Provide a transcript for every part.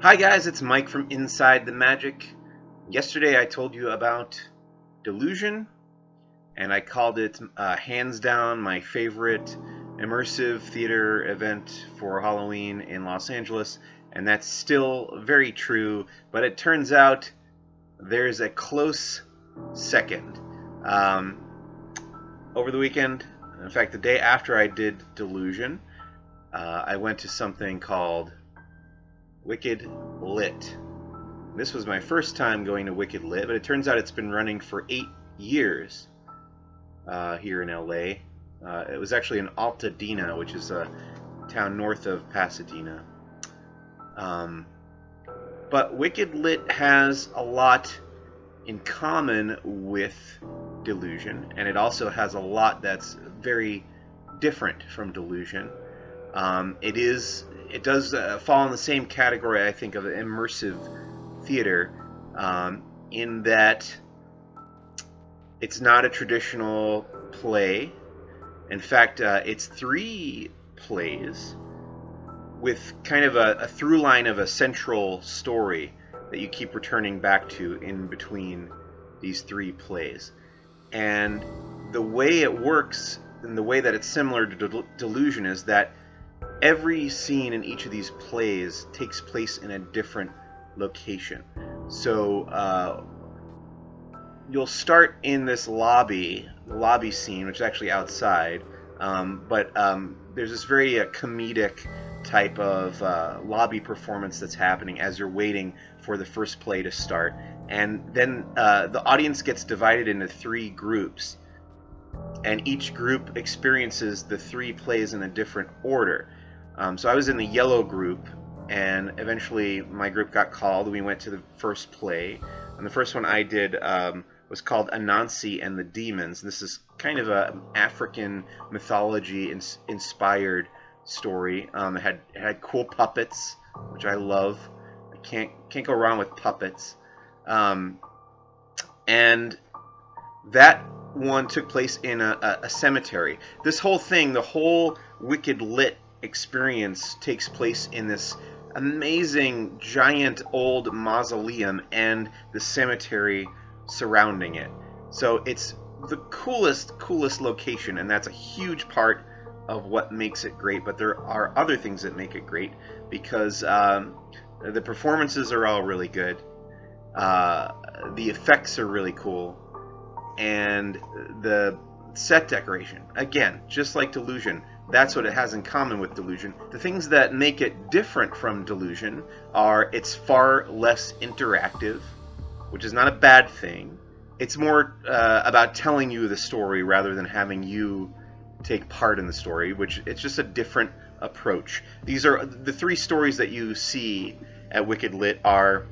Hi guys, it's Mike from Inside the Magic. Yesterday I told you about Delusion, and I called it hands down my favorite immersive theater event for Halloween in Los Angeles, and that's still very true, but it turns out there's a close second. Over the weekend, in fact the day after I did Delusion, I went to something called Wicked Lit. This was my first time going to Wicked Lit, but it turns out it's been running for 8 years here in LA. It was actually in Altadena, which is a town north of Pasadena. But Wicked Lit has a lot in common with Delusion, and it also has a lot that's very different from Delusion. It does fall in the same category, I think, of immersive theater, in that it's not a traditional play. In fact, it's 3 plays with kind of a through line of a central story that you keep returning back to in between these 3 plays. And the way it works, and the way that it's similar to Delusion, is that every scene in each of these plays takes place in a different location. So you'll start in this lobby scene, which is actually outside, but there's this very comedic type of lobby performance that's happening as you're waiting for the first play to start. And then the audience gets divided into 3 groups, and each group experiences the 3 plays in a different order. So I was in the yellow group, and eventually my group got called. We went to the first play, and the first one I did was called Anansi and the Demons. This is kind of an African mythology inspired story. It had cool puppets, which I love. I can't go wrong with puppets. And that one took place in a cemetery. This whole thing, the whole Wicked Lit experience, takes place in this amazing giant old mausoleum and the cemetery surrounding it. So it's the coolest location, and that's a huge part of what makes it great. But there are other things that make it great, because the performances are all really good, the effects are really cool, and the set decoration, again, just like Delusion, that's what it has in common with Delusion. The things that make it different from Delusion are it's far less interactive, which is not a bad thing. It's more about telling you the story rather than having you take part in the story, which it's just a different approach. These are the 3 stories that you see at Wicked Lit are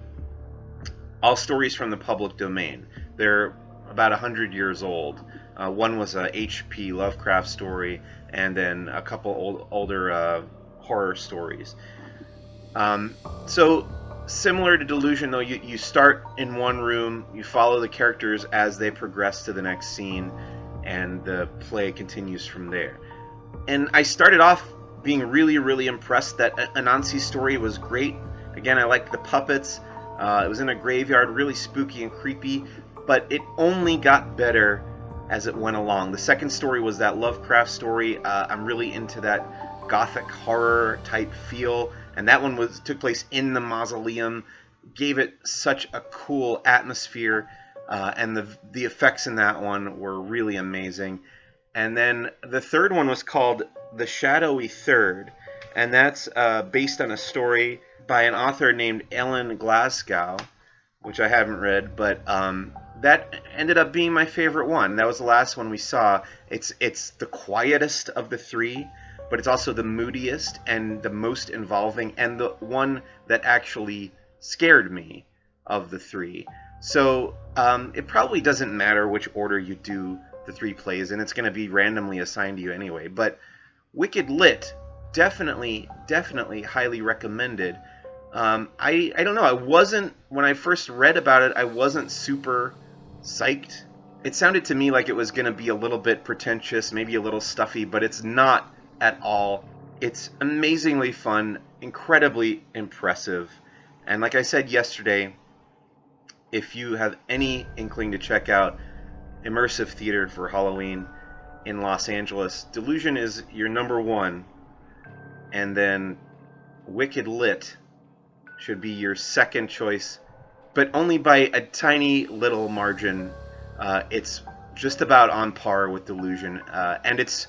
all stories from the public domain. They're about 100 years old. One was a H.P. Lovecraft story, and then a couple older horror stories. So similar to Delusion, though, you start in one room, you follow the characters as they progress to the next scene, and the play continues from there. And I started off being really impressed that Anansi's story was great. Again, I liked the puppets. It was in a graveyard, really spooky and creepy, but it only got better as it went along. The second story was that Lovecraft story. I'm really into that gothic horror type feel, and that one took place in the mausoleum, gave it such a cool atmosphere, and the effects in that one were really amazing. And then the third one was called The Shadowy Third, and that's based on a story by an author named Ellen Glasgow, which I haven't read, but that ended up being my favorite one. That was the last one we saw. It's the quietest of the 3, but it's also the moodiest and the most involving, and the one that actually scared me of the 3. So it probably doesn't matter which order you do the 3 plays, and it's going to be randomly assigned to you anyway. But Wicked Lit, definitely highly recommended. I don't know, when I first read about it, I wasn't super psyched. It sounded to me like it was going to be a little bit pretentious, maybe a little stuffy, but it's not at all. It's amazingly fun, incredibly impressive, And like I said yesterday, if you have any inkling to check out immersive theater for Halloween in Los Angeles, Delusion is your number one, and then Wicked Lit should be your second choice, but only by a tiny little margin. It's just about on par with Delusion, and it's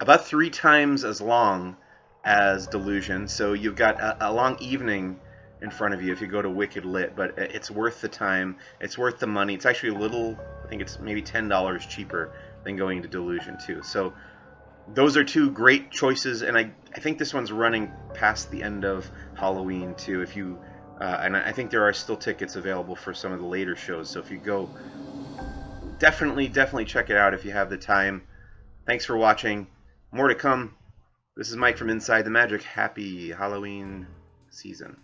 about 3 times as long as Delusion, so you've got a long evening in front of you if you go to Wicked Lit, but it's worth the time, it's worth the money. It's actually a little, I think it's maybe $10 cheaper than going to Delusion too. So those are 2 great choices, and I think this one's running past the end of Halloween too. If you and I think there are still tickets available for some of the later shows, so if you go, definitely check it out if you have the time. Thanks for watching. More to come. This is Mike from Inside the Magic. Happy Halloween season.